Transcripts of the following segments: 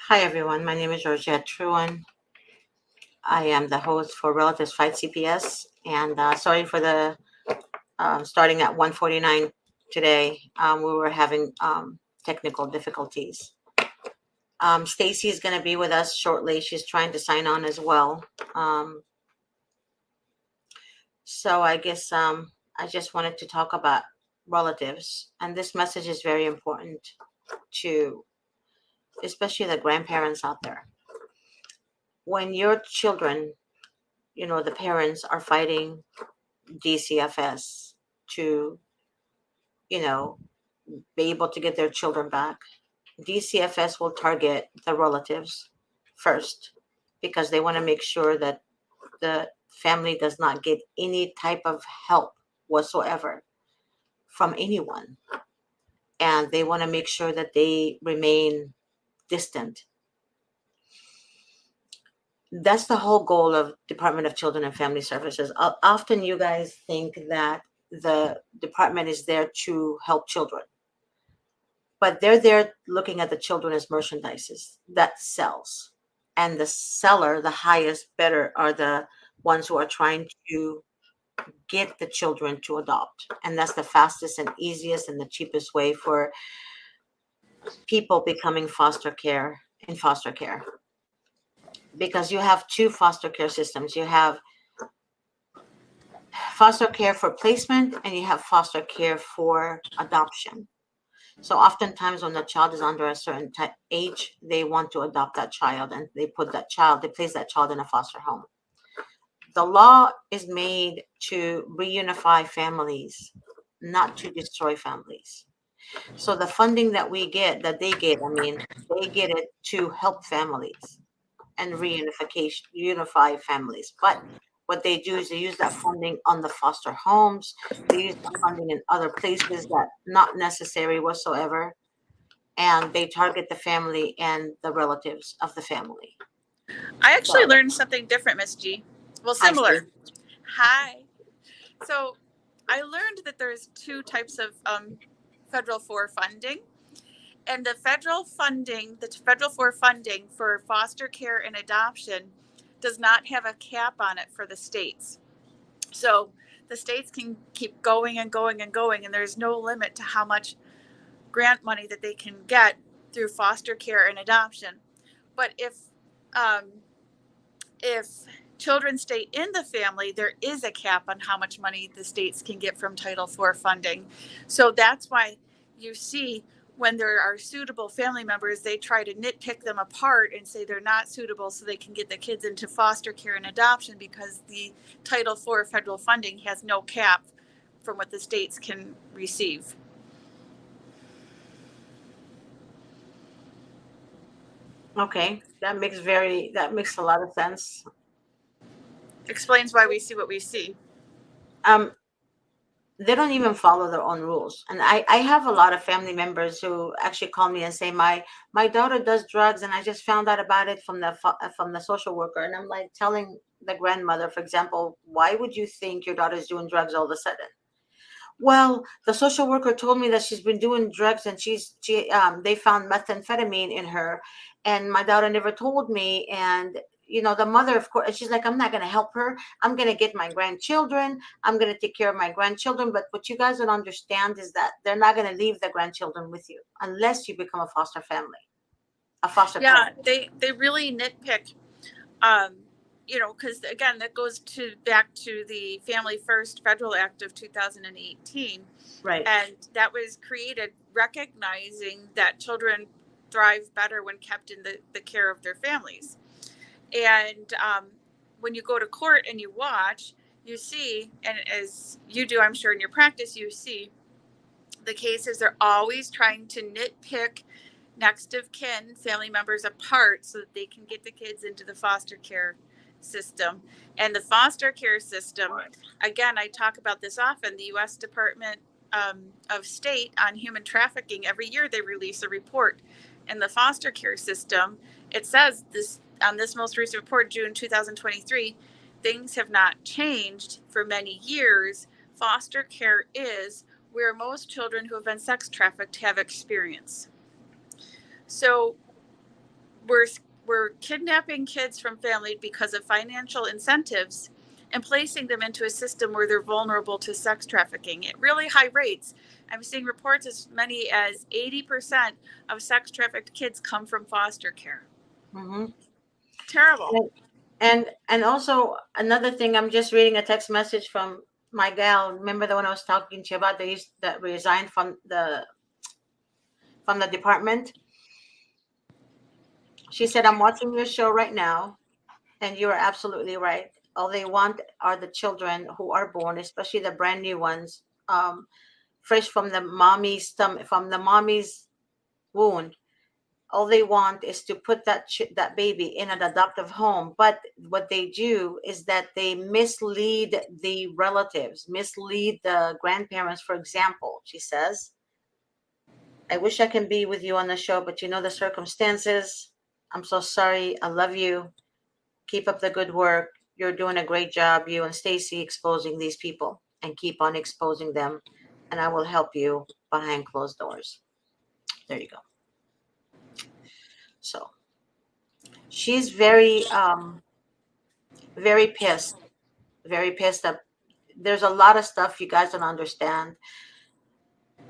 Hi everyone, my name is Georgette Truan. I am the host for Relatives Fight CPS, and sorry for the starting at 1:49 today. We were having technical difficulties. Stacy is going to be with us shortly. She's trying to sign on as well. Um, so I guess I just wanted to talk about relatives, and this message is very important to, especially the grandparents out there. When your children, the parents are fighting DCFS to, you know, be able to get their children back. DCFS will target the relatives first because they want to make sure that the family does not get any type of help whatsoever from anyone. And they want to make sure that they remain distant. That's the whole goal of Department of Children and Family Services. Often you guys think that the department is there to help children, but they're there looking at the children as merchandises that sells. And the seller, the highest bidder, are the ones who are trying to get the children to adopt. And that's the fastest and easiest and the cheapest way for people becoming foster care. Because you have two foster care systems. You have foster care for placement and you have foster care for adoption. So oftentimes when the child is under a certain age, they want to adopt that child and they place that child in a foster home. The law is made to reunify families, not to destroy families. So the funding that they get, they get it to help families and unify families. But what they do is they use that funding on the foster homes. They use the funding in other places that not necessary whatsoever, and they target the family and the relatives of the family. I actually So learned something different, Miss G. Well, I see. similar. Hi. So I learned that there's two types of federal for funding. And the federal for funding for foster care and adoption does not have a cap on it for the states. So the states can keep going and going and going, and there's no limit to how much grant money that they can get through foster care and adoption. But um, if children stay in the family, there is a cap on how much money the states can get from Title IV funding. So that's why you see when there are suitable family members, they try to nitpick them apart and say they're not suitable so they can get the kids into foster care and adoption because the Title IV federal funding has no cap from what the states can receive. Okay, that makes a lot of sense. Explains why we see what we see. Um, they don't even follow their own rules, and I have a lot of family members who actually call me and say my daughter does drugs, and I just found out about it from the social worker, and I'm like telling the grandmother, for example, why would you think your daughter's doing drugs all of a sudden? Well, the social worker told me that she's been doing drugs and they found methamphetamine in her, and my daughter never told me. And the mother, of course, she's like, I'm not going to help her. I'm going to get my grandchildren. I'm going to take care of my grandchildren. But what you guys don't understand is that they're not going to leave the grandchildren with you unless you become a foster family, a foster Yeah, parent. they really nitpick. Um, because again, that goes to back to the Family First Federal Act of 2018, Right. and that was created recognizing that children thrive better when kept in the care of their families. And when you go to court and you watch, you see, and as you do, I'm sure in your practice, you see the cases are always trying to nitpick next of kin family members apart so that they can get the kids into the foster care system. And the foster care system, again, I talk about this often, the U.S. Department of State on Human Trafficking, every year they release a report. And the foster care system, it says this on this most recent report, June 2023, things have not changed for many years. Foster care is where most children who have been sex trafficked have experience. So we're we're kidnapping kids from family because of financial incentives and placing them into a system where they're vulnerable to sex trafficking at really high rates. I'm seeing reports as many as 80% of sex trafficked kids come from foster care. Mm-hmm. Terrible. And also another thing, I'm just reading a text message from my gal. Remember the one I was talking to you about that resigned from the department? She said, I'm watching your show right now, and you are absolutely right. All they want are the children who are born, especially the brand new ones, fresh from the mommy's stomach, from the mommy's wound. All they want is to put that baby in an adoptive home. But what they do is that they mislead the relatives, mislead the grandparents. For example, she says, I wish I can be with you on the show, but you know the circumstances. I'm so sorry. I love you. Keep up the good work. You're doing a great job, you and Stacy, exposing these people, and keep on exposing them. And I will help you behind closed doors. There you go. So she's very pissed, very pissed that there's a lot of stuff you guys don't understand,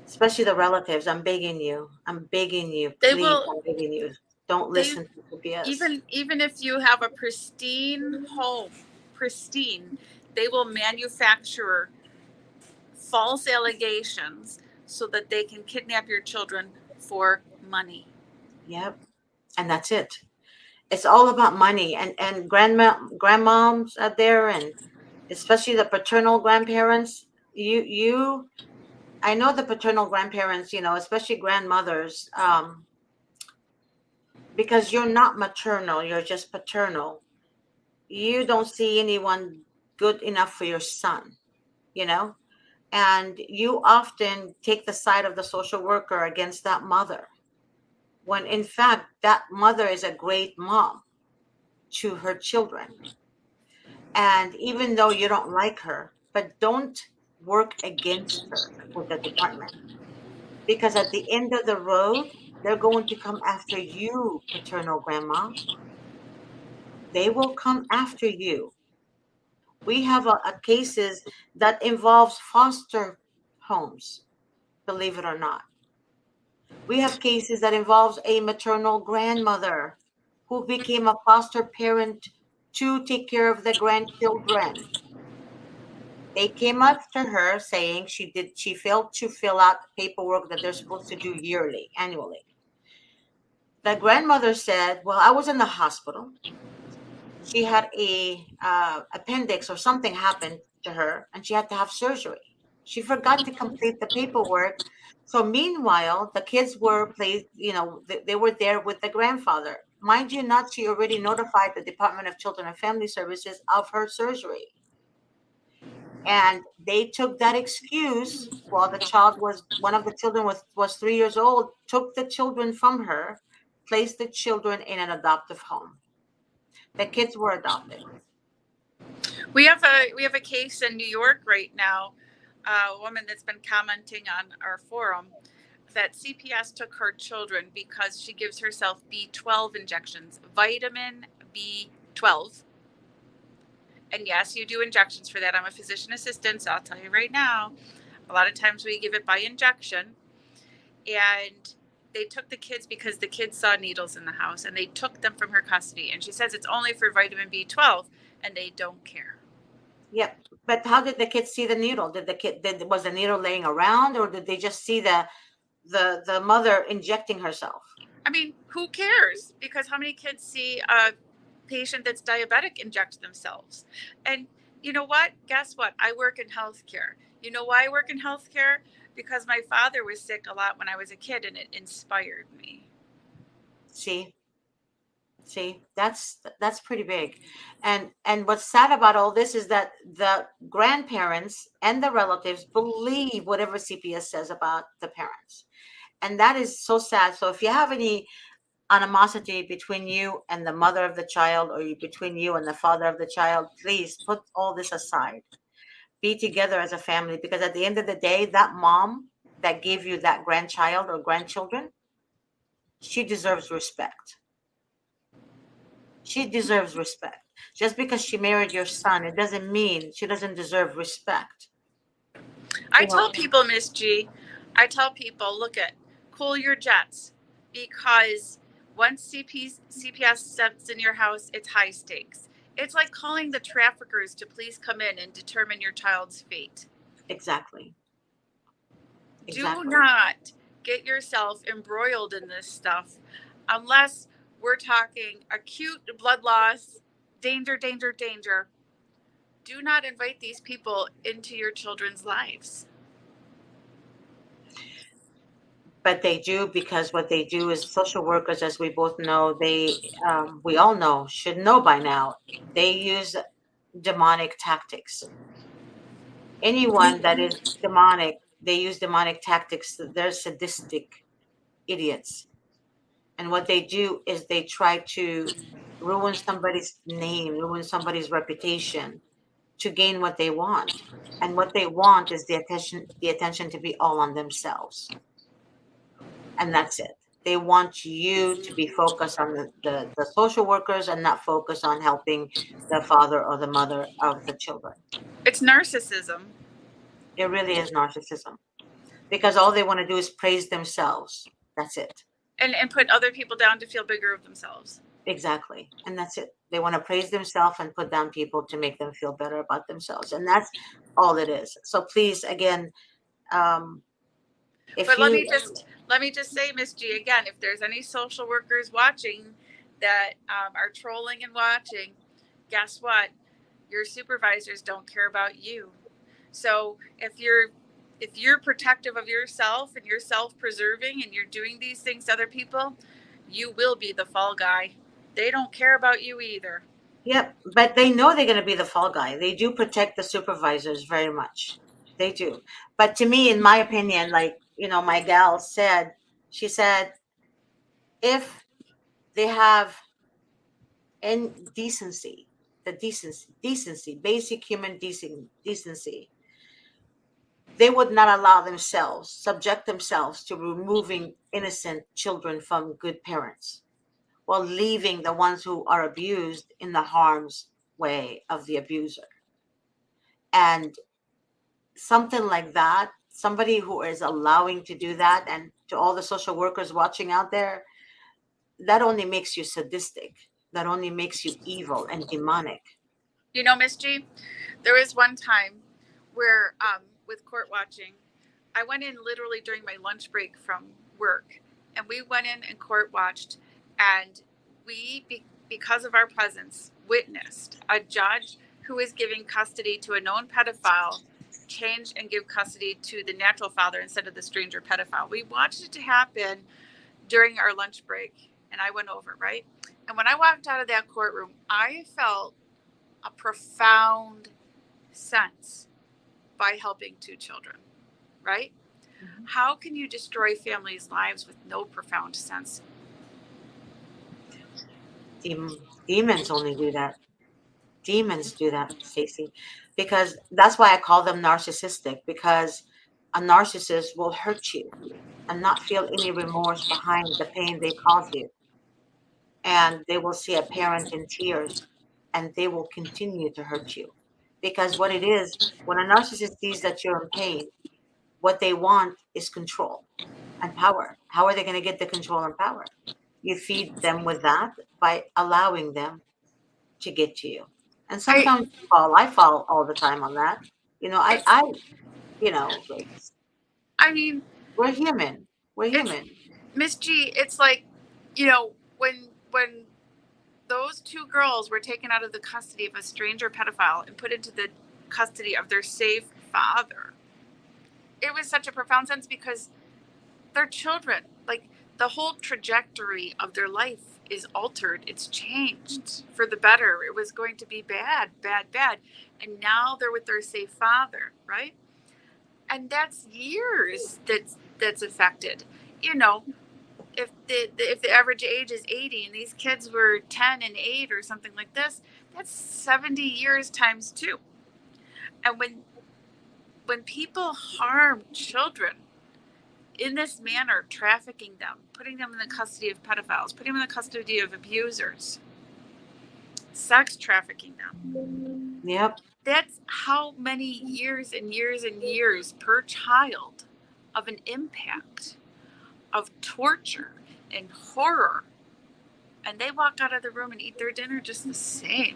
especially the relatives. I'm begging you, They please, will I'm begging you, don't they listen to CPS. even if you have a pristine home, pristine, they will manufacture false allegations so that they can kidnap your children for money. Yep, and that's it. It's all about money, and grandmoms out there, and especially the paternal grandparents. You I know the paternal grandparents, especially grandmothers, because you're not maternal, you're just paternal. You don't see anyone good enough for your son, you know, and you often take the side of the social worker against that mother, when in fact that mother is a great mom to her children. And even though you don't like her, but don't work against her with the department, because at the end of the road, they're going to come after you, paternal grandma. They will come after you. We have a cases that involves foster homes, believe it or not. We have cases that involves a maternal grandmother who became a foster parent to take care of the grandchildren. They came after her saying she failed to fill out paperwork that they're supposed to do yearly, annually. The grandmother said, "Well, I was in the hospital. She had a appendix or something happened to her, and she had to have surgery. She forgot to complete the paperwork. So meanwhile, the kids were placed. They were there with the grandfather. Mind you, not she already notified the Department of Children and Family Services of her surgery, and they took that excuse while the child was one of the children was 3 years old. Took the children from her, placed the children in an adoptive home. The kids were adopted. We have a case in New York right now, a woman that's been commenting on our forum that CPS took her children because she gives herself B12 injections, vitamin B12. And yes, you do injections for that. I'm a physician assistant, so I'll tell you right now, a lot of times we give it by injection. And they took the kids because the kids saw needles in the house and they took them from her custody. And she says it's only for vitamin B12 and they don't care. Yep. But how did the kids see the needle? Was the needle laying around, or did they just see the mother injecting herself? I mean, who cares? Because how many kids see a patient that's diabetic inject themselves? And you know what? Guess what? I work in healthcare. You know why I work in healthcare? Because my father was sick a lot when I was a kid and it inspired me. See, that's pretty big. And what's sad about all this is that the grandparents and the relatives believe whatever CPS says about the parents. And that is so sad. So if you have any animosity between you and the mother of the child, or between you and the father of the child, please put all this aside. Be together as a family, because at the end of the day, that mom that gave you that grandchild or grandchildren, she deserves respect. She deserves respect. Just because she married your son, it doesn't mean she doesn't deserve respect. I You know, tell people, Miss G, I tell people, look at cool your jets, because once CPS steps in your house, it's high stakes. It's like calling the traffickers to please come in and determine your child's fate. exactly. Do Exactly. not get yourself embroiled in this stuff unless we're talking acute blood loss, danger, danger, danger. Do not invite these people into your children's lives. But they do, because what they do is social workers, as we both know, we all know, should know by now, they use demonic tactics. Anyone that is demonic, they use demonic tactics. They're sadistic idiots. And what they do is they try to ruin somebody's name, ruin somebody's reputation to gain what they want. And what they want is the attention to be all on themselves. And that's it. They want you to be focused on the social workers and not focus on helping the father or the mother of the children. It's narcissism. It really is narcissism, because all they want to do is praise themselves. That's it. And put other people down to feel bigger of themselves. Exactly. And that's it. They want to praise themselves and put down people to make them feel better about themselves. And that's all it is. So please, again, um, if But let me you, just say, Miss G, again, if there's any social workers watching that are trolling and watching, guess what? Your supervisors don't care about you. So if you're protective of yourself and you're self-preserving and you're doing these things to other people, you will be the fall guy. They don't care about you either. yep, but they know they're going to be the fall guy. They do protect the supervisors very much. They do. But to me, in my opinion, like, my gal said, she said, if they have in decency, decency, basic human decency, they would not allow themselves, subject themselves to removing innocent children from good parents while leaving the ones who are abused in the harm's way of the abuser. And something like that, somebody who is allowing to do that, and to all the social workers watching out there, that only makes you sadistic. That only makes you evil and demonic. You know, Miss G, there was one time where with court watching, I went in literally during my lunch break from work, and we went in and court watched, and because of our presence, witnessed a judge who was giving custody to a known pedophile change and give custody to the natural father instead of the stranger pedophile. We watched it happen during our lunch break, and I went over, right? And when I walked out of that courtroom, I felt a profound sense by helping two children, right? Mhm. How can you destroy families' lives with no profound sense? Demons only do that. Demons do that, Stacey, because that's why I call them narcissistic, because a narcissist will hurt you and not feel any remorse behind the pain they cause you. And they will see a parent in tears and they will continue to hurt you. Because what it is, when a narcissist sees that you're in pain, what they want is control and power. How are they going to get the control and power? You feed them with that by allowing them to get to you. And I sometimes I fall all the time on that. You know, it's I mean, we're human. We're it's human. Miss G, it's like, when those two girls were taken out of the custody of a stranger pedophile and put into the custody of their safe father, it was such a profound sense because they're children. Like, the whole trajectory of their life is altered. It's changed for the better. It was going to be bad, bad, bad. And now they're with their safe father, right? And that's years that's affected. You know, if the average age is 80 and these kids were 10 and 8 or something like this, that's 70 years times 2. And when people harm children in this manner, trafficking them, putting them in the custody of pedophiles, putting them in the custody of abusers, sex trafficking them. Yep. That's how many years and years and years per child of an impact, of torture and horror. And they walk out of the room and eat their dinner just the same.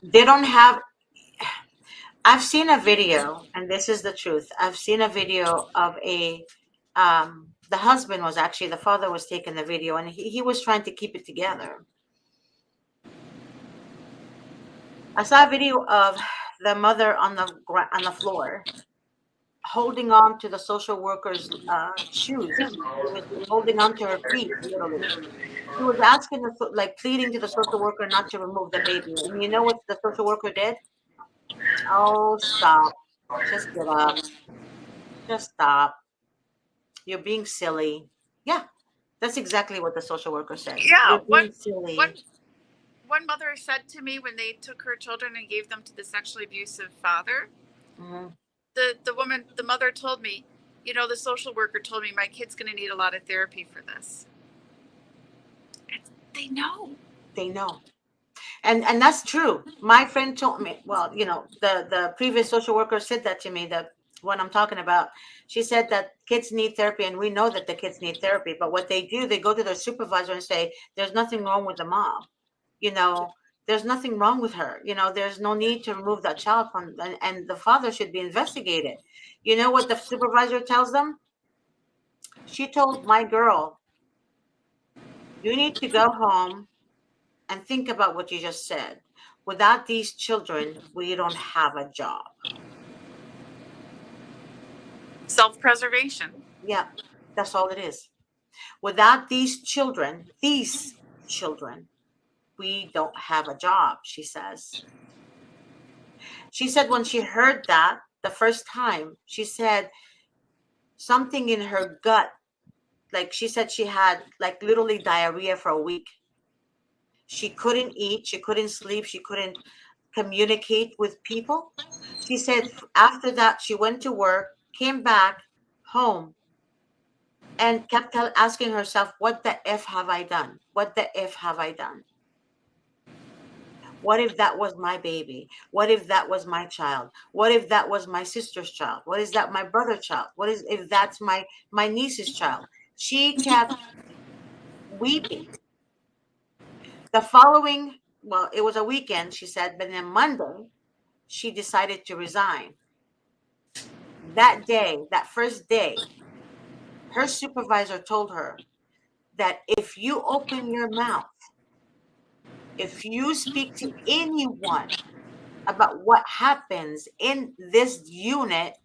They don't have. I've seen a video, and this is the truth. I've seen a video of a. The husband was actually, the father was taking the video, and he was trying to keep it together. I saw a video of the mother on on the floor, holding on to the social worker's shoes. He was holding on to her feet, literally. He was asking, like pleading to the social worker not to remove the baby. And you know what the social worker did? Oh, stop. Just get up. Just stop. You're being silly. Yeah, that's exactly what the social worker said. Yeah, You're being silly. one mother said to me when they took her children and gave them to the sexually abusive father, Hmm. the mother told me, you know, the social worker told me my kid's going to need a lot of therapy for this. They know. They know. And that's true. My friend told me, well, the previous social worker said that to me, that what I'm talking about. She said that kids need therapy, and we know that the kids need therapy, but what they do, they go to their supervisor and say, there's nothing wrong with the mom. You know, there's nothing wrong with her. There's no need to remove that child from, and the father should be investigated. You know what the supervisor tells them? She told my girl, you need to go home and think about what you just said. Without these children, we don't have a job. Self-preservation. Yeah, that's all it is. Without these children, we don't have a job, she says. She said when she heard that the first time, she said something in her gut, like she said she had like literally diarrhea for a week. She couldn't eat, she couldn't sleep, she couldn't communicate with people. She said after that, she went to work, came back home, and kept asking herself, what the F have I done? What the F have I done? What if that was my baby? What if that was my child? What if that was my sister's child? What is that my brother's child? What is if that's my niece's child? She kept weeping. The following, well, it was a weekend, she said, but then Monday, she decided to resign. That day, that first day, her supervisor told her that if you open your mouth, if you speak to anyone about what happens in this unit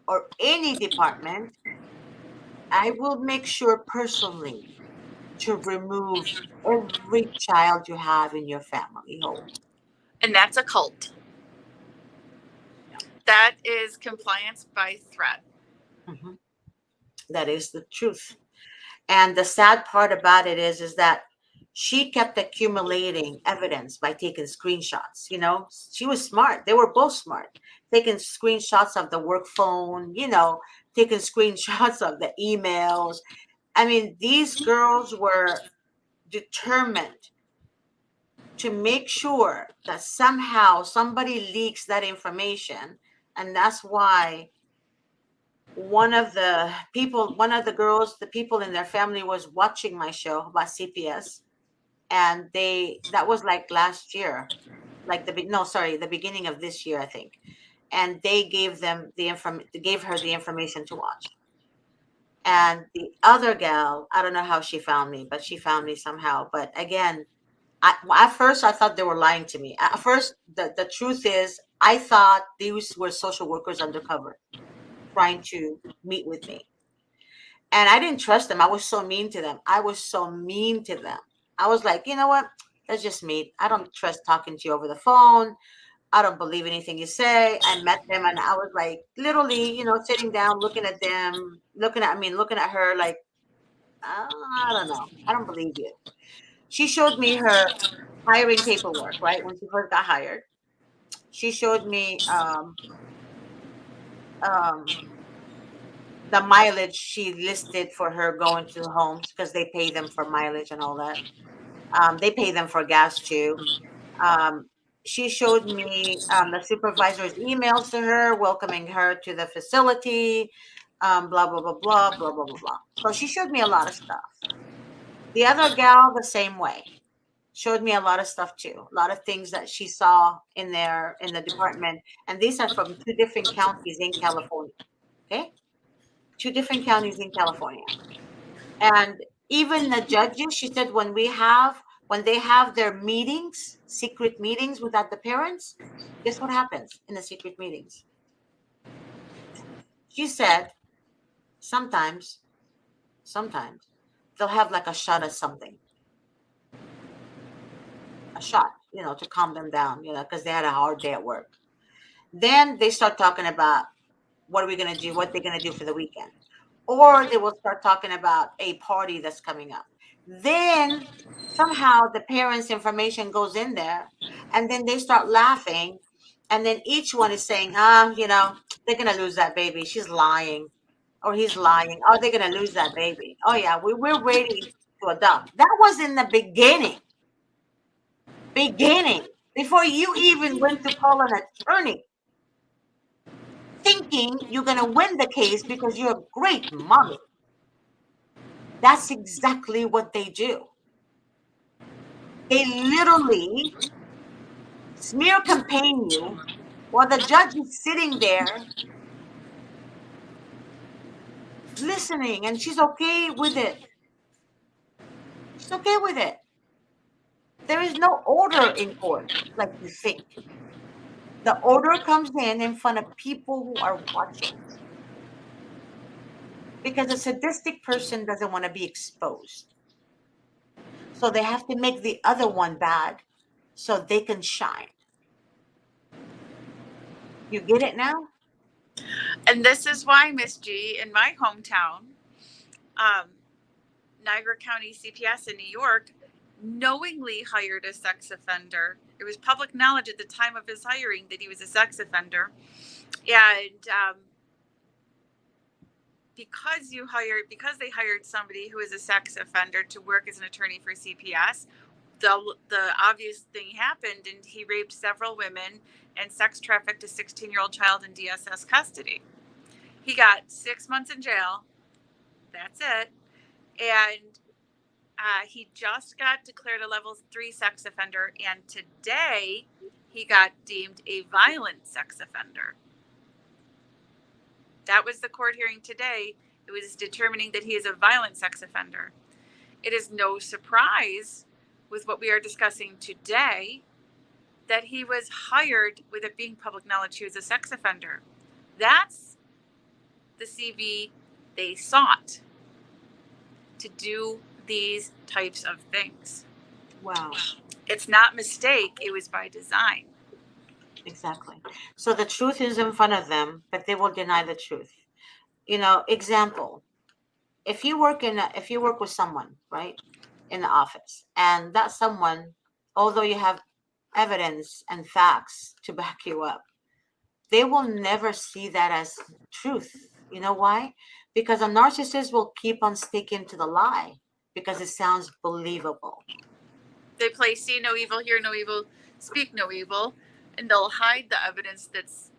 or any department, I will make sure personally to remove every child you have in your family home. And that's a cult. That is compliance by threat. Mhm. That is the truth. And the sad part about it is that she kept accumulating evidence by taking screenshots. She was smart. They were both smart. Taking screenshots of the work phone, taking screenshots of the emails. I mean, these girls were determined to make sure that somehow somebody leaks that information. And that's why one of the girls, the people in their family was watching my show about CPS. And that was like last year, like no, sorry, the beginning of this year, I think. And they gave her the information to watch. And the other gal, I don't know how she found me, but she found me somehow. But again, at first I thought they were lying to me. At first, the truth is, I thought these were social workers undercover trying to meet with me. And I didn't trust them. I was so mean to them. I was so mean to them. I was like, you know what? Let's just meet. I don't trust talking to you over the phone. I don't believe anything you say. I met them and I was like, literally, sitting down, looking at them, looking at her like, I don't know. I don't believe you. She showed me her hiring paperwork, right? When she first got hired. She showed me um, the mileage she listed for her going to homes because they pay them for mileage and all that. They pay them for gas too. Um, she showed me the supervisor's emails to her, welcoming her to the facility, blah, blah, blah, blah, blah, blah, blah, blah. So she showed me a lot of stuff. The other gal, the same way, showed me a lot of stuff too, a lot of things that she saw in the department. And these are from two different counties in California. Okay. Two different counties in California. And even the judges, she said, when they have their meetings, secret meetings without the parents, guess what happens in the secret meetings? She said sometimes, sometimes they'll have like a shot of something, a shot, to calm them down, because they had a hard day at work. Then they start talking about what are we going to do, what they're going to do for the weekend. Or they will start talking about a party that's coming up. Then somehow the parents' information goes in there, and then they start laughing. And then each one is saying, they're going to lose that baby. She's lying, or he's lying. Oh, they're going to lose that baby. Oh, yeah, we're ready to adopt. That was in the beginning, before you even went to call an attorney, thinking you're going to win the case because you're a great mommy. That's exactly what they do. They literally smear campaign you while the judge is sitting there listening, and she's okay with it. She's okay with it. There is no order in court like you think. The order comes in front of people who are watching, because a sadistic person doesn't want to be exposed. So they have to make the other one bad so they can shine. You get it now? And this is why, Miss G, in my hometown, um, Niagara County CPS in New York knowingly hired a sex offender. It was public knowledge at the time of his hiring that he was a sex offender. And because they hired somebody who is a sex offender to work as an attorney for CPS, the obvious thing happened, and he raped several women and sex trafficked a 16-year-old child in DSS custody. He got 6 months in jail. That's it. And he just got declared a level 3 sex offender, and today he got deemed a violent sex offender. That was the court hearing today. It was determining that he is a violent sex offender. It is no surprise with what we are discussing today that he was hired with it being public knowledge he was a sex offender. That's the CV they sought to do these types of things. Wow. It's not mistake, it was by design. Exactly. So the truth is in front of them, but they will deny the truth. Example, if you work with someone, right, in the office, and that someone, although you have evidence and facts to back you up, they will never see that as truth. You know why? Because a narcissist will keep on sticking to the lie because it sounds believable. They play see no evil, hear no evil, speak no evil, and they'll hide the evidence that's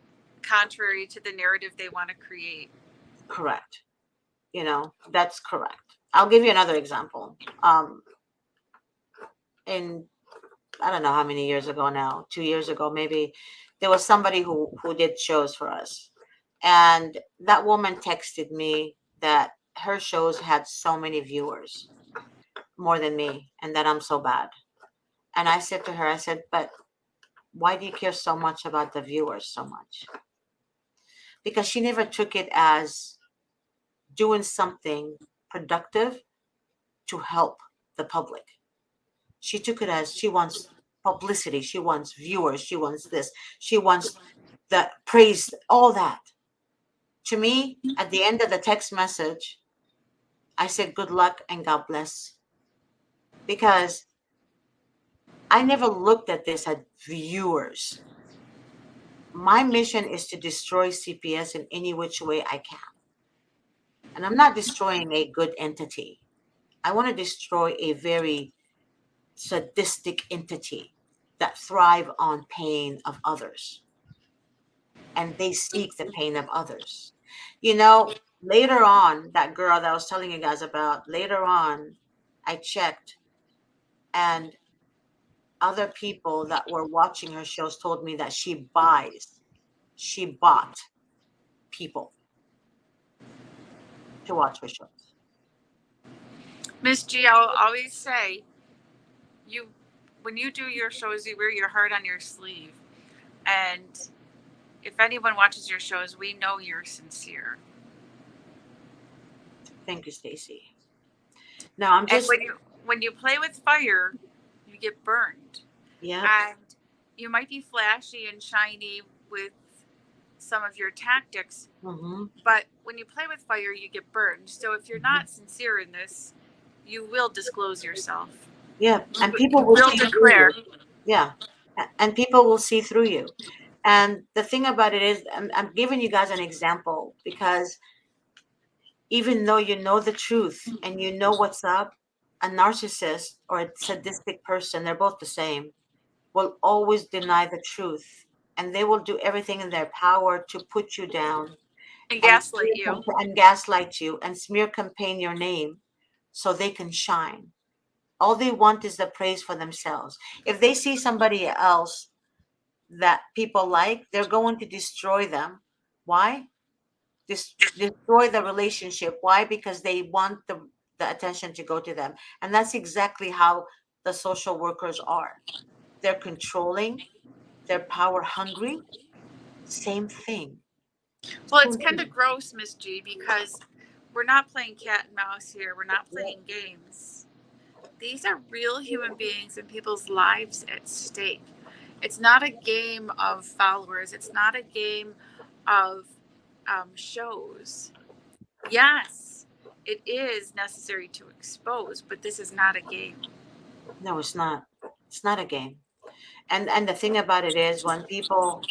contrary to the narrative they want to create. Correct. That's correct. I'll give you another example. In I don't know how many years ago now, 2 years ago maybe, there was somebody who did shows for us, and that woman texted me that her shows had so many viewers, more than me, and that I'm so bad. And I said to her, I said, but why do you care so much about the viewers so much? Because she never took it as doing something productive to help the public. She took it as she wants publicity, she wants viewers, she wants this, she wants the praise, all that. To me, at the end of the text message, I said good luck and God bless. Because I never looked at this as viewers. My mission is to destroy CPS in any which way I can. And I'm not destroying a good entity. I want to destroy a very sadistic entity that thrive on pain of others, and they seek the pain of others. You know, later on, that girl that I was telling you guys about, later on, I checked, and other people that were watching her shows told me that she bought people to watch her shows. Miss G, I'll always say, you, when you do your shows, you wear your heart on your sleeve. And if anyone watches your shows, we know you're sincere. Thank you, Stacy. Now I'm And just, when you play with fire, you get burned. yeah. And you might be flashy and shiny with some of your tactics, Hmm. but when you play with fire, you get burned. So if you're Hmm. not sincere in this, you will disclose yourself. Yeah, and people You will will see through declare. you. Yeah, and people will see through you. And the thing about it is, I'm giving you guys an example because even though you know the truth and you know what's up, a narcissist or a sadistic person, they're both the same, will always deny the truth, and they will do everything in their power to put you down And and gaslight you. and gaslight you and smear campaign your name so they can shine. All they want is the praise for themselves. If they see somebody else that people like, they're going to destroy them. Why? Destroy the relationship. Why? Because they want the attention to go to them. And that's exactly how the social workers are. They're controlling, they're power hungry. Same thing. Well, it's Same kind thing. of gross, Miss G, because we're not playing cat and mouse here. We're not Yeah. playing games. These are real human beings and people's lives at stake. It's not a game of followers. It's not a game of shows. Yes, it is necessary to expose, but this is not a game. No, it's not. It's not a game. And the thing about it is when people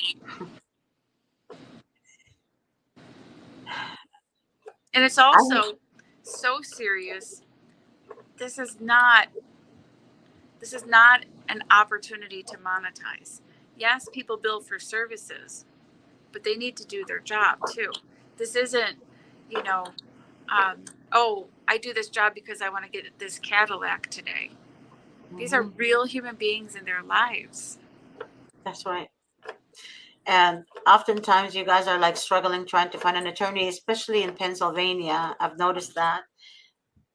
And it's I also so serious. This is not this is not an opportunity to monetize. Yes, people bill for services, but they need to do their job too. This isn't, you know, oh, I do this job because I want to get this Cadillac today. These are Mhm, real human beings in their lives. that's right. And oftentimes you guys are like struggling trying to find an attorney, especially in Pennsylvania. I've noticed that.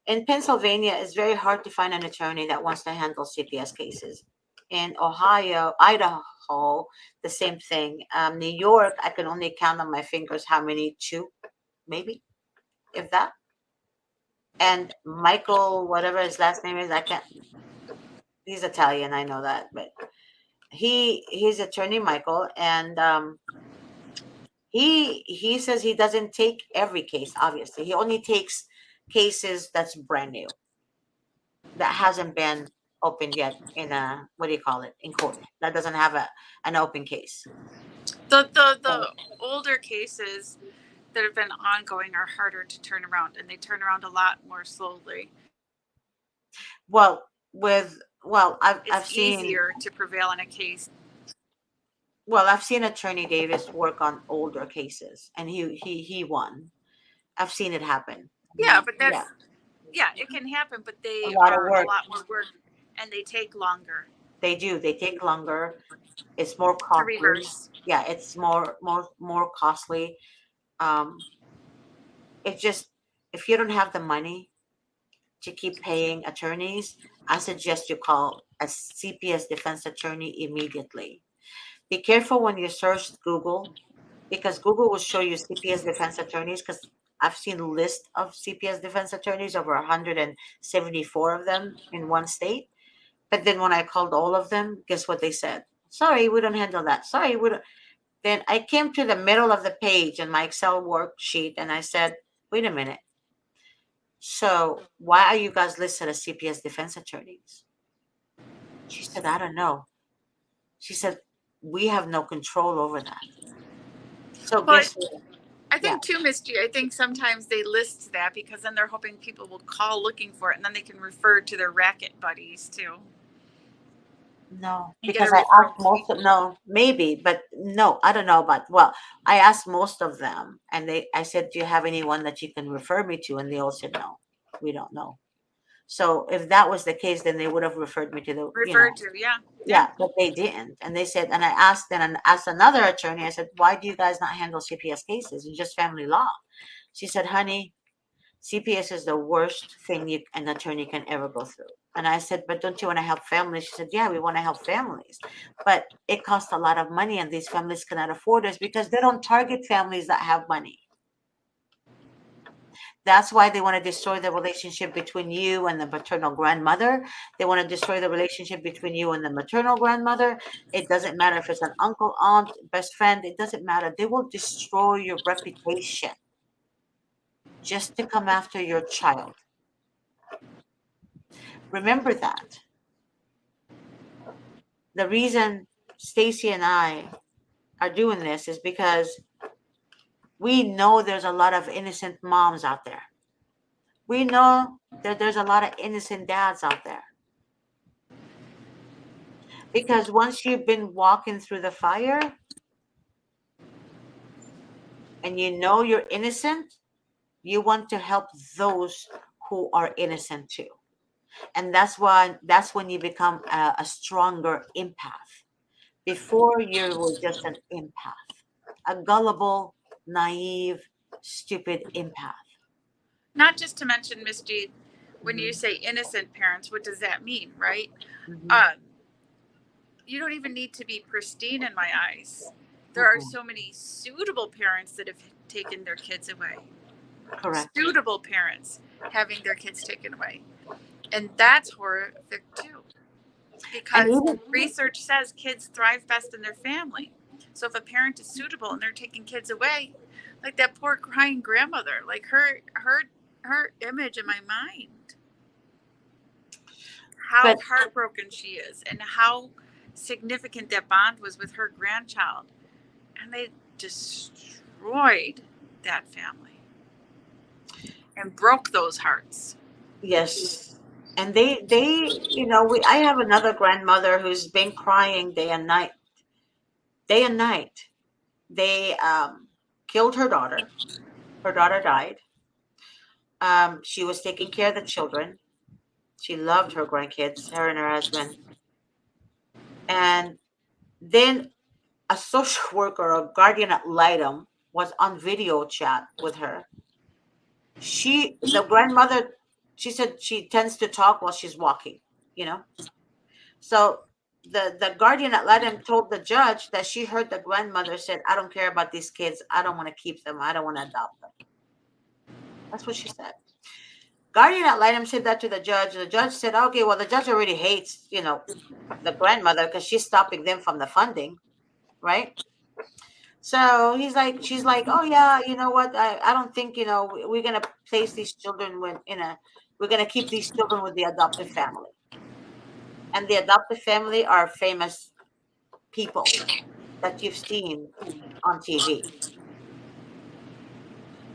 In Pennsylvania, it's very hard to find an attorney that wants to handle CPS cases. In Ohio, Idaho, the same thing. New York, I can only count on my fingers how many, two, maybe, if that. And Michael, whatever his last name is, I can't. He's Italian, I know that, but he's attorney Michael, and he says he doesn't take every case. Obviously, he only takes cases that's brand new, that hasn't been opened yet in a, what do you call it, in court, that doesn't have an open case. The older cases that have been ongoing are harder to turn around, and they turn around a lot more slowly. Well, with well, I've It's seen easier to prevail in a case. I've seen Attorney Davis work on older cases, and he won. I've seen it happen. Yeah, but Yeah, that's yeah, it can happen, but a they lot of are a work. lot more work and they take longer They do. They take longer. It's more to costly. reverse. Yeah, it's more costly. Um, it's just, if you don't have the money to keep paying attorneys, I suggest you call a CPS defense attorney immediately. Be careful when you search Google, because Google will show you CPS defense attorneys. Because I've seen a list of CPS defense attorneys, over 174 of them in one state. But then when I called all of them, guess what they said? Sorry, we don't handle that. Sorry, we don't. Then I came to the middle of the page in my Excel worksheet and I said, wait a minute. So why are you guys listed as CPS defense attorneys? She said, I don't know. She said, we have no control over that. So But guess what? I Yeah. think too, Misty, I think sometimes they list that because then they're hoping people will call looking for it and then they can refer to their racket buddies too. No, and get a because I asked referral. most of, no, maybe, but no, I don't know about, well, I asked most of them and I said, do you have anyone that you can refer me to? And they all said, no, we don't know. So if that was the case, then they would have referred me to the, Referred to, yeah, yeah. yeah, but they didn't. And they said, and I asked then and asked another attorney, I said, why do you guys not handle CPS cases? It's just family law. She said, honey, CPS is the worst thing an attorney can ever go through. And I said, but don't you want to help families? She said, yeah, we want to help families. But it costs a lot of money and these families cannot afford us because they don't target families that have money. That's why they want to destroy the relationship between you and the maternal grandmother. They want to destroy the relationship between you and the maternal grandmother. It doesn't matter if it's an uncle, aunt, best friend, it doesn't matter. They will destroy your reputation just to come after your child. Remember that. The reason Stacy and I are doing this is because we know there's a lot of innocent moms out there. We know that there's a lot of innocent dads out there. Because once you've been walking through the fire and you know you're innocent, you want to help those who are innocent too. And that's when you become a stronger empath. Before you were just an empath, a gullible, naive, stupid empath. Not just to mention, Miss G, when you Mhm, say innocent parents, what does that mean, right? mhm, Um, you don't even need to be pristine in my eyes. There are mhm. so many suitable parents that have taken their kids away. Correct. Suitable parents having their kids taken away. And that's horrific too. And Because even research says kids thrive best in their family. So if a parent is suitable and they're taking kids away, like that poor crying grandmother, like her image in my mind, how but heartbroken she is and how significant that bond was with her grandchild. And they destroyed that family and broke those hearts. yes. And we I have another grandmother who's been crying day and night. Day and night. They killed her daughter. Her daughter died. She was taking care of the children. She loved her grandkids, her and her husband. And then a social worker or guardian ad litem was on video chat with her. The grandmother, she said she tends to talk while she's walking, you know. So the guardian ad litem told the judge that she heard the grandmother said, "I don't care about these kids. I don't want to keep them. I don't want to adopt them." That's what she said. Guardian ad litem said that to the judge. The judge said, "Okay, well, the judge already hates, the grandmother because she's stopping them from the funding, right?" So she's like, oh yeah, you know what? I don't think we're gonna place these children we're gonna keep these children with the adoptive family, and the adoptive family are famous people that you've seen on TV.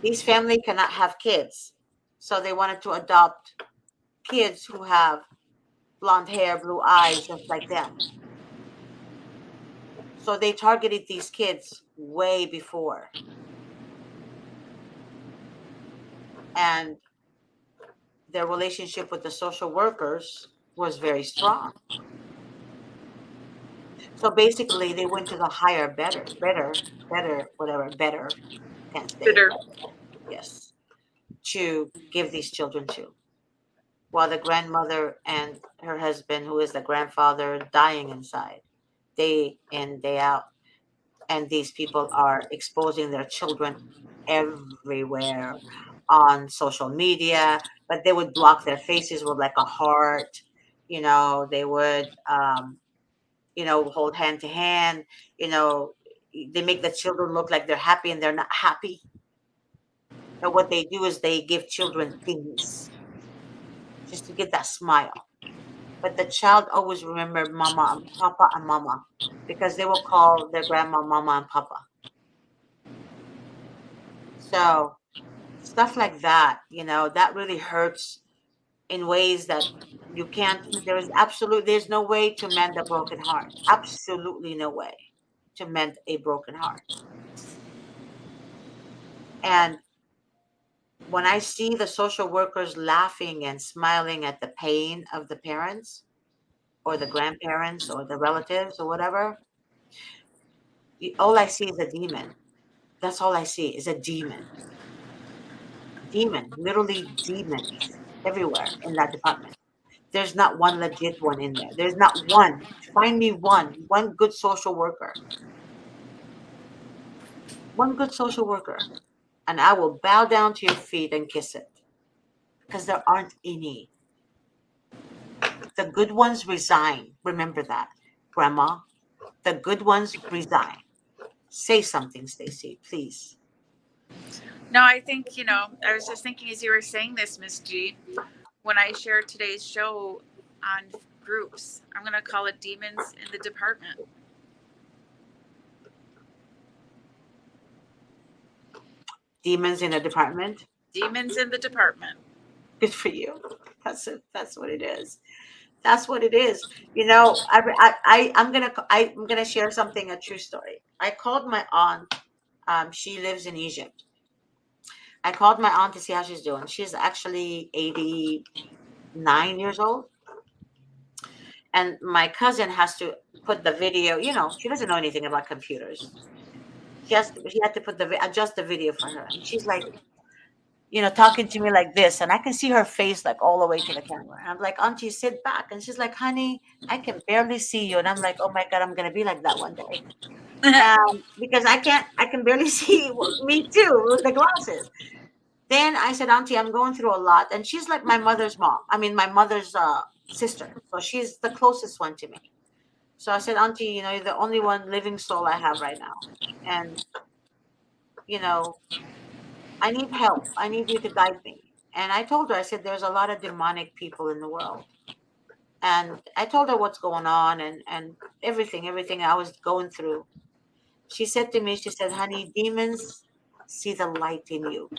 These family cannot have kids, so they wanted to adopt kids who have blonde hair, blue eyes, just like them. So they targeted these kids way before, and their relationship with the social workers was very strong. So basically, they went to the higher, better, whatever, better, can't say it, Bitter. but yes, to give these children to. While the grandmother and her husband, who is the grandfather, dying inside day in, day out. And these people are exposing their children everywhere on social media, but they would block their faces with like a heart. They would hold hand to hand. You know, they make the children look like they're happy and they're not happy. But what they do is they give children things just to get that smile. But the child always remembered mama and papa and mama because they will call their grandma mama and papa. So stuff like that, that really hurts in ways that You can't, there's no way to mend a broken heart. Absolutely no way to mend a broken heart. And when I see the social workers laughing and smiling at the pain of the parents or the grandparents or the relatives or whatever, all I see is a demon. That's all I see is a demon. Demon, literally demons everywhere in that department. There's not one legit one in there. There's not one. Find me one good social worker. One good social worker. And I will bow down to your feet and kiss it. Because there aren't any. The good ones resign. Remember that, Grandma. The good ones resign. Say something, Stacy, please. No, I think, I was just thinking as you were saying this, Miss G, when I share today's show on groups, I'm going to call it Demons in the Department. Demons in a department. Demons in the Department. Good for you. That's it. That's what it is. That's what it is. I'm gonna share something, a true story. I called my aunt. She lives in Egypt. I called my aunt to see how she's doing. She's actually 89 years old, and my cousin has to put the video. She doesn't know anything about computers. He had to adjust the video for her, and she's like, talking to me like this, and I can see her face like all the way to the camera. And I'm like, Auntie, sit back. And she's like, honey, I can barely see you. And I'm like, oh my God, I'm gonna be like that one day. Because I can barely see me too with the glasses. Then I said, Auntie, I'm going through a lot. And she's like my mother's mom. I mean, my mother's sister. So she's the closest one to me. So I said, Auntie, you're the only one living soul I have right now. And, you know, I need help. I need you to guide me. And I told her, I said, there's a lot of demonic people in the world. And I told her what's going on and everything I was going through. She said to me, she said, honey, demons see the light in you.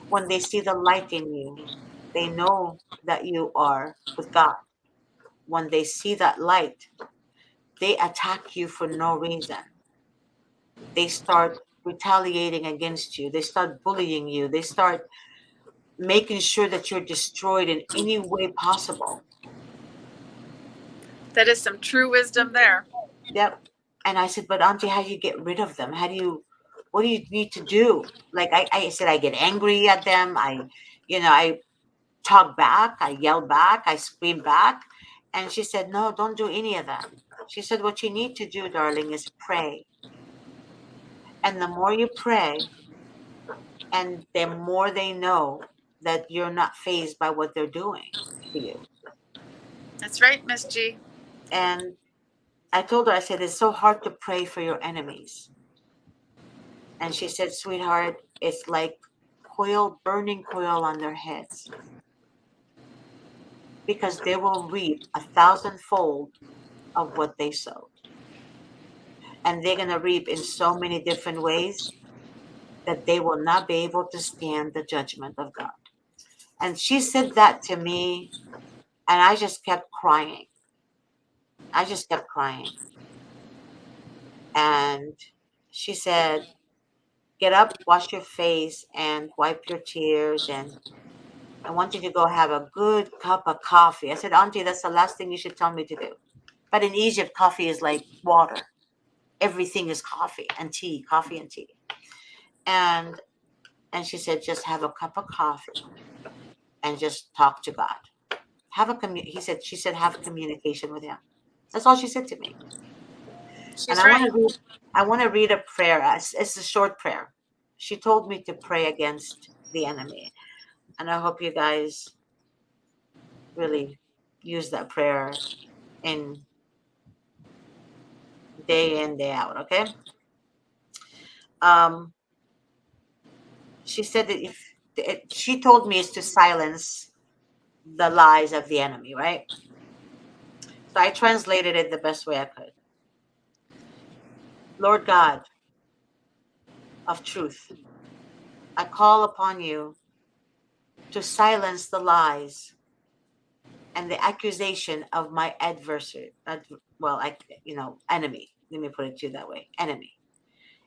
When they see the light in you, they know that you are with God. When they see that light, they attack you for no reason. They start retaliating against you. They start bullying you. They start making sure that you're destroyed in any way possible. That is some true wisdom there. Yep. And I said, but Auntie, how do you get rid of them? What do you need to do? Like I said, I get angry at them. I talk back, I yell back, I scream back. And she said, no, don't do any of that. She said, what you need to do, darling, is pray. And the more you pray, and the more they know that you're not fazed by what they're doing to you. That's right, Miss G. And I told her, I said, it's so hard to pray for your enemies. And she said, sweetheart, it's like burning coil on their heads. Because they will reap 1,000-fold of what they sowed. And they're going to reap in so many different ways that they will not be able to stand the judgment of God. And she said that to me, and I just kept crying. I just kept crying. And she said, get up, wash your face, and wipe your tears. And I want you to go have a good cup of coffee. I said, Auntie, that's the last thing you should tell me to do. But in Egypt, coffee is like water. Everything is coffee and tea, coffee and tea. And she said, just have a cup of coffee and just talk to God. She said, have communication with him. That's all she said to me. And She's right. I want to read a prayer. It's a short prayer. She told me to pray against the enemy. And I hope you guys really use that prayer in day in, day out, okay? Um, she said that she told me is to silence the lies of the enemy, right? So I translated it the best way I could. Lord God of truth, I call upon you to silence the lies and the accusation of my adversary, well, enemy. Let me put it to you that way, enemy.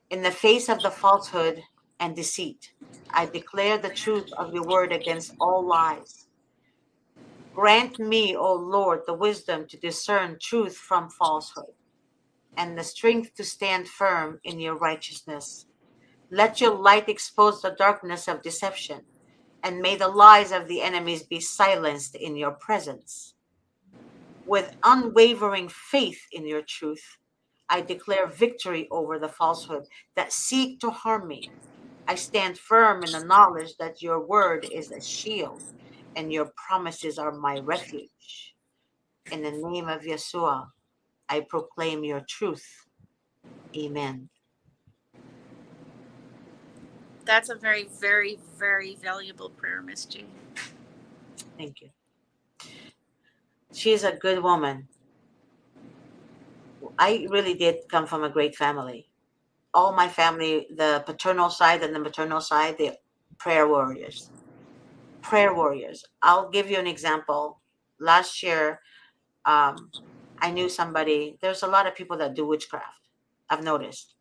In the face of the falsehood and deceit, I declare the truth of your word against all lies. Grant me, O Lord, the wisdom to discern truth from falsehood and the strength to stand firm in your righteousness. Let your light expose the darkness of deception, and may the lies of the enemies be silenced in your presence. With unwavering faith in your truth, I declare victory over the falsehood that seek to harm me. I stand firm in the knowledge that your word is a shield and your promises are my refuge. In the name of Yeshua, I proclaim your truth. Amen. That's a very, very, very valuable prayer, Miss G. Thank you. She is a good woman. I really did come from a great family. All my family, the paternal side and the maternal side, they prayer warriors. Prayer warriors. I'll give you an example. Last year, um, I knew somebody. There's a lot of people that do witchcraft. I've noticed.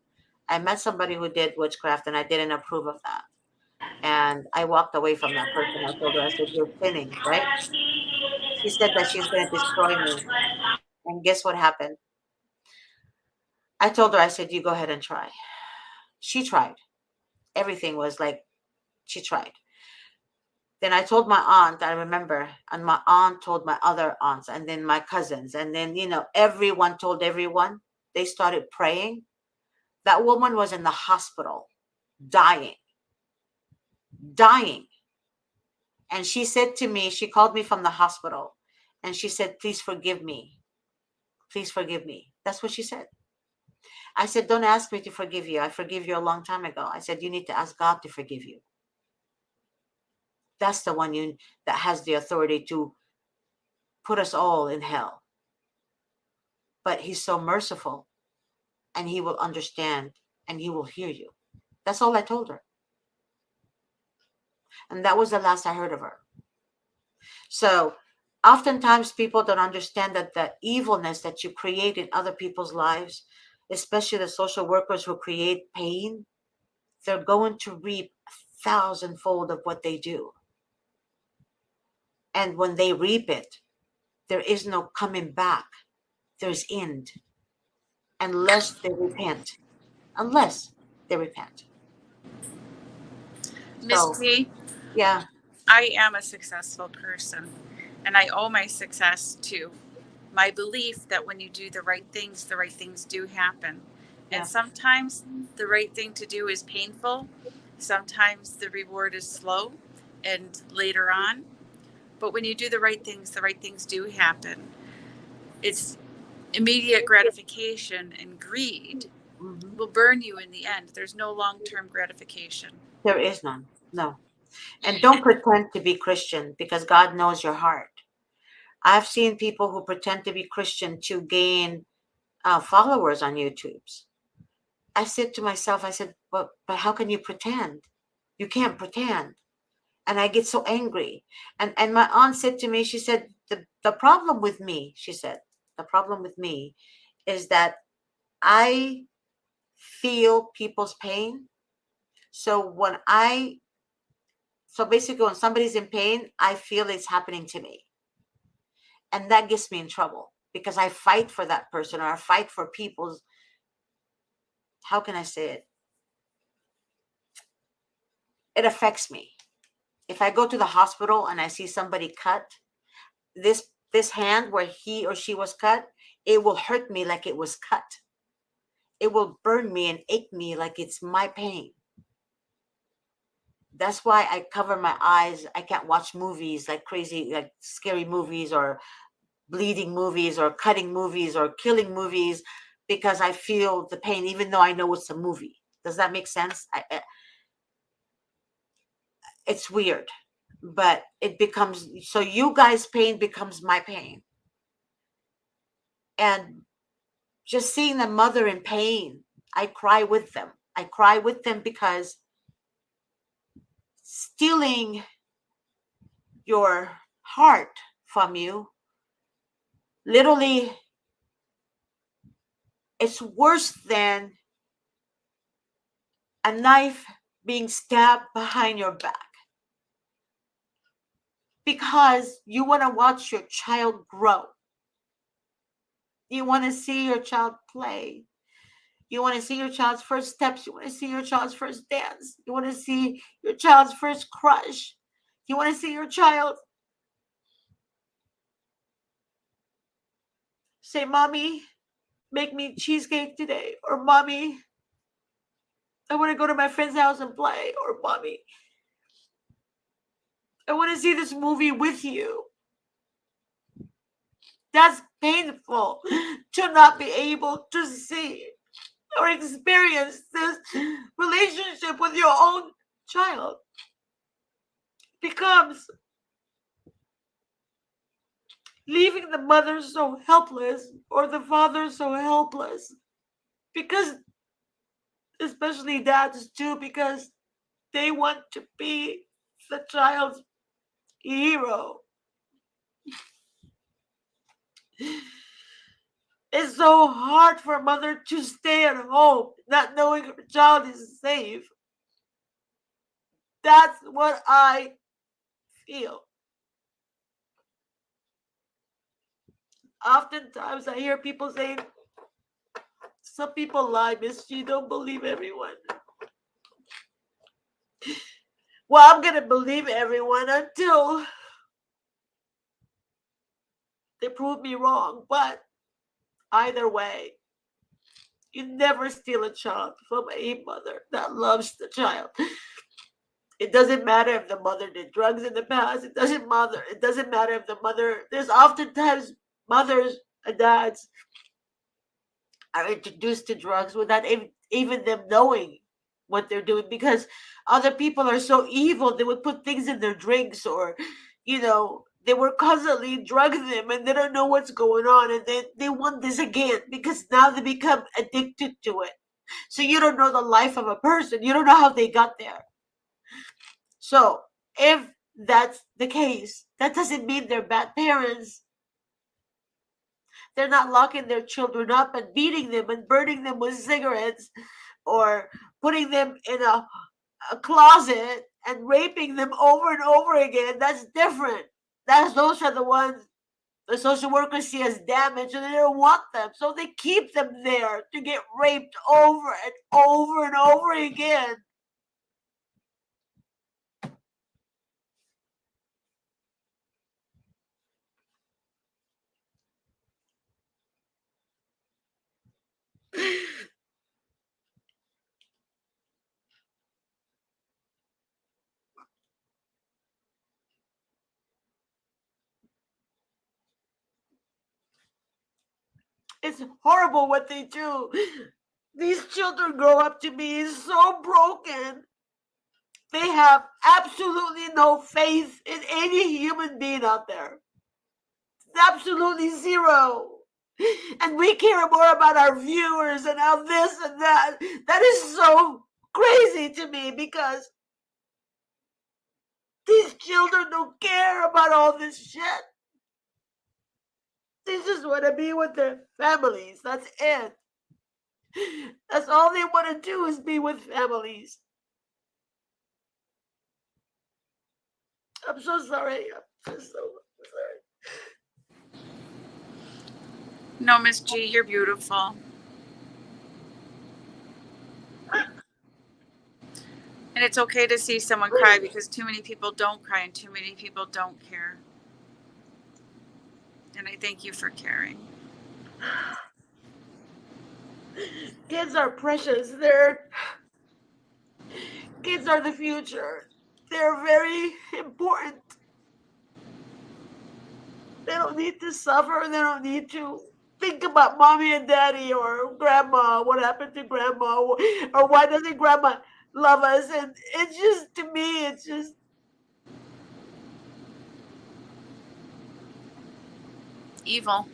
I met somebody who did witchcraft, and I didn't approve of that. And I walked away from that person. I told her, I said, "You're sinning, right?" She said that she's going to destroy me. And guess what happened? I told her, I said, "You go ahead and try." She tried. Everything was like she tried. Then I told my aunt, I remember, and my aunt told my other aunts, and then my cousins, and then, everyone told everyone. They started praying. That woman was in the hospital, dying, dying. And she said to me, she called me from the hospital, and she said, "Please forgive me. Please forgive me." That's what she said. I said, "Don't ask me to forgive you. I forgive you a long time ago." I said, "You need to ask God to forgive you. That's the one that has the authority to put us all in hell. But he's so merciful, and he will understand, and he will hear you." That's all I told her. And that was the last I heard of her. So oftentimes people don't understand that the evilness that you create in other people's lives, especially the social workers who create pain, they're going to reap a thousandfold of what they do. And when they reap it, there is no coming back. There's end. Unless they repent. Unless they repent. Miss So, G, yeah, I am a successful person, and I owe my success to my belief that when you do the right things do happen. And yeah, sometimes the right thing to do is painful, sometimes the reward is slow and later on. But when you do the right things do happen. It's immediate gratification, and greed hmm, will burn you in the end. There's no long term gratification. there is none. No. And don't pretend to be Christian because God knows your heart. I've seen people who pretend to be Christian to gain followers on YouTube's. I said to myself, I said, but how can you pretend? You can't pretend. And I get so angry. And my aunt said to me, she said, the problem with me, she said, the problem with me is that I feel people's pain. So so basically when somebody's in pain, I feel it's happening to me. And that gets me in trouble because I fight for that person, or I fight for people's, how can I say it? It affects me. If I go to the hospital and I see somebody cut, this hand where he or she was cut, it will hurt me like it was cut. It will burn me and ache me like it's my pain. That's why I cover my eyes. I can't watch movies like crazy, like scary movies or bleeding movies or cutting movies or killing movies, because I feel the pain even though I know it's a movie. Does that make sense? It's weird, but it becomes, so you guys' pain becomes my pain. And just seeing the mother in pain, I cry with them. I cry with them because stealing your heart from you literally, it's worse than a knife being stabbed behind your back, because you want to watch your child grow. You want to see your child play. You want to see your child's first steps. You want to see your child's first dance. You want to see your child's first crush. You want to see your child say, "Mommy, make me cheesecake today." Or, "Mommy, I want to go to my friend's house and play." Or, "Mommy, I want to see this movie with you." That's painful, to not be able to see or experience this relationship with your own child. Becomes leaving the mother so helpless, or the father so helpless, because, especially dads too, because they want to be the child's hero. It's so hard for a mother to stay at home not knowing her child is safe. That's what I feel. Oftentimes I hear people saying, "Some people lie, Miss G, don't believe everyone." Well, I'm gonna believe everyone until they prove me wrong. But either way, you never steal a child from a mother that loves the child. It doesn't matter if the mother did drugs in the past. It doesn't matter. It doesn't matter if the mother. There's oftentimes mothers and dads are introduced to drugs without even them knowing what they're doing, because other people are so evil. They would put things in their drinks, or, they were constantly drugging them, and they don't know what's going on, and they want this again because now they become addicted to it. So you don't know the life of a person. You don't know how they got there. So if that's the case, that doesn't mean they're bad parents. They're not locking their children up and beating them and burning them with cigarettes, or putting them in a closet and raping them over and over again. That's different. Those are the ones the social workers see as damage, and they don't want them. So they keep them there to get raped over and over and over again. It's horrible what they do. These children grow up to be so broken. They have absolutely no faith in any human being out there. Absolutely zero. And we care more about our viewers and how this and that. That is so crazy to me, because these children don't care about all this shit. They just want to be with their families. That's it. That's all they want to do, is be with families. I'm so sorry. I'm just so sorry. No, Miss G, you're beautiful. And it's okay to see someone cry, because too many people don't cry and too many people don't care. And I thank you for caring. Kids are precious. Kids are the future. They're very important. They don't need to suffer. They don't need to think about mommy and daddy or grandma. What happened to grandma? Or why doesn't grandma love us? And it's just, to me, it's just. Evil.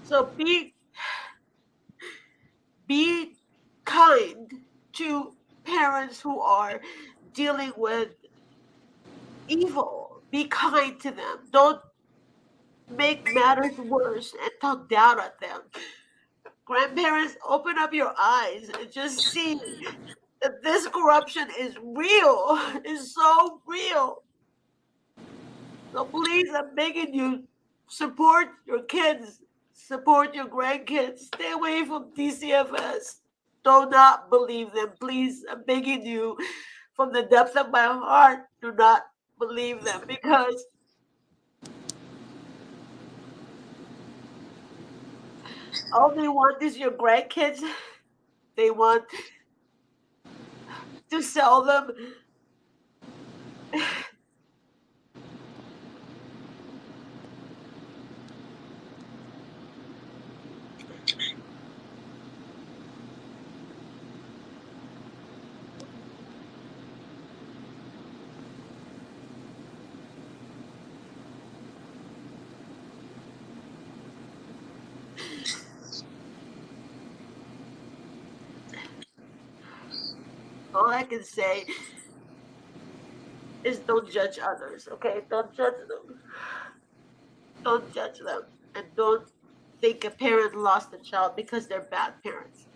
So be kind to parents who are dealing with evil. Be kind to them. Don't make matters worse and talk down at them. Grandparents, open up your eyes and just see that this corruption is real. It's so real. So please, I'm begging you, support your kids, support your grandkids. Stay away from DCFS. Do not believe them. Please, I'm begging you from the depths of my heart, do not believe them because all they want is your grandkids. They want to sell them. All I can say is don't judge others, okay? Don't judge them. Don't judge them. And don't think a parent lost a child because they're bad parents.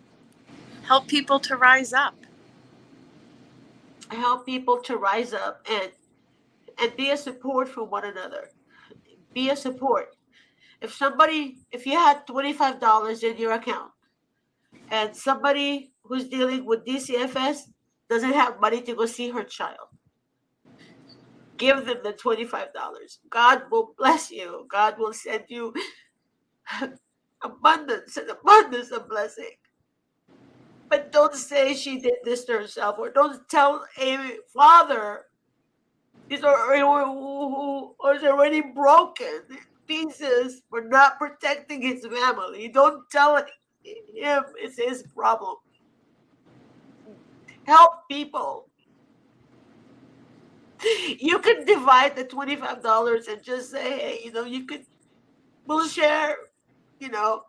Help people to rise up. Help people to rise up and be a support for one another. Be a support. If you had $25 in your account and somebody who's dealing with DCFS doesn't have money to go see her child, give them the $25. God will bless you. God will send you abundance and abundance of blessing. But don't say she did this to herself, or don't tell a father is already broken pieces for not protecting his family. Don't tell him it's his problem. Help people. You can divide the $25 and just say, hey, we'll share, you know,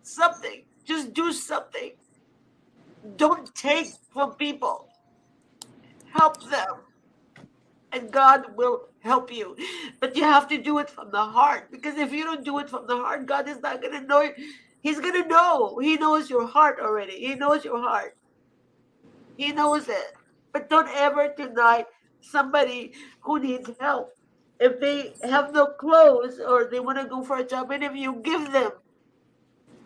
something. Just do something. Don't take from people. Help them. And God will help you. But you have to do it from the heart. Because if you don't do it from the heart, God is not going to know. He's going to know. He knows your heart already. He knows your heart. He knows it. But don't ever deny somebody who needs help. If they have no clothes or they want to go for a job interview, give them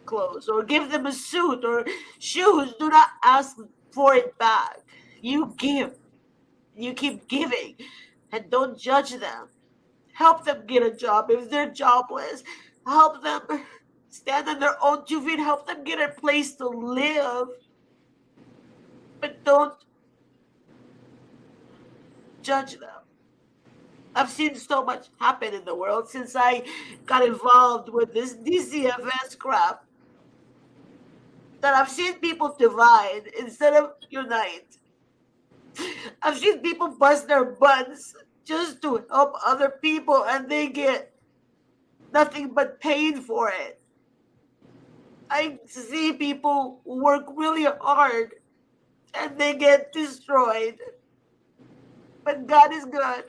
clothes or give them a suit or shoes. Do not ask for it back. You give. You keep giving and don't judge them. Help them get a job if they're jobless. Help them stand on their own 2 feet. Help them get a place to live. But don't judge them. I've seen so much happen in the world since I got involved with this DCFS crap that I've seen people divide instead of unite. I've seen people bust their butts just to help other people and they get nothing but pain for it. I see people work really hard and they get destroyed. But God is good.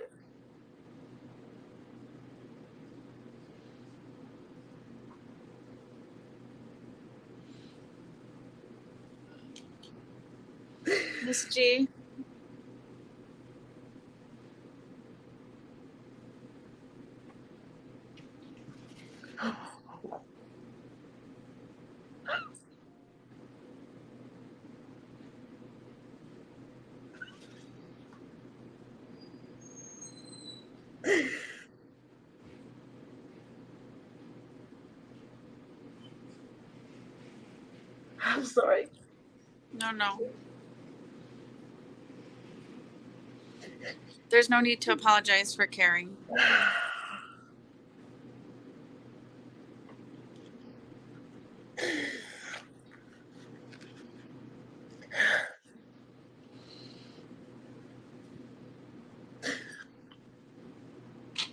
Miss G. I'm sorry. No. There's no need to apologize for caring.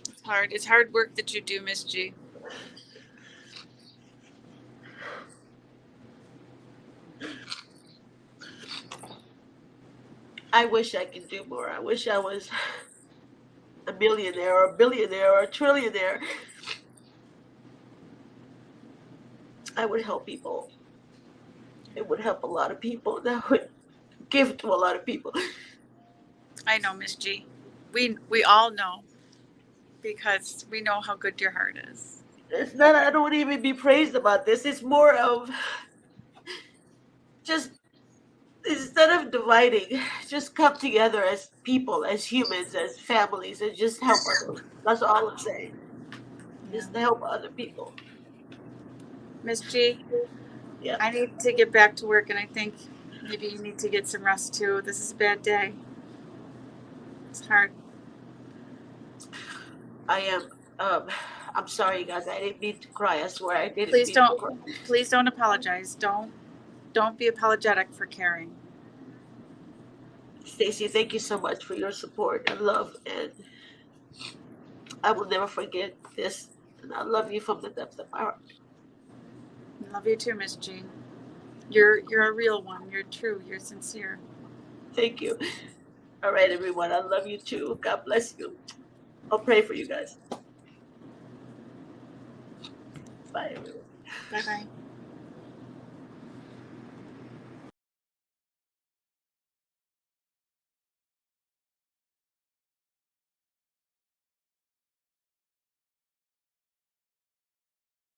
It's hard. It's hard work that you do, Miss G. I wish I could do more. I wish I was a millionaire or a billionaire or a trillionaire, I would help people. It would help a lot of people. That would give to a lot of people. I know, Miss G. We all know because we know how good your heart is. It's not, I don't even be praised about this. It's more of just, instead of dividing, just come together as people, as humans, as families, and just help others. That's all I'm saying. Yeah. Just to help other people. Miss G, Yeah, I need to get back to work, and I think maybe you need to get some rest too. This is a bad day. It's hard. I am. Um, I'm sorry, guys. I didn't mean to cry. I swear, I didn't Please mean to don't. cry. Please don't apologize. Don't be apologetic for caring. Stacy, thank you so much for your support and love, and I will never forget this. And I love you from the depths of my heart. Love you too, Miss G. You're a real one. You're true. You're sincere. Thank you. All right, everyone. I love you too. God bless you. I'll pray for you guys. Bye, everyone. Bye bye.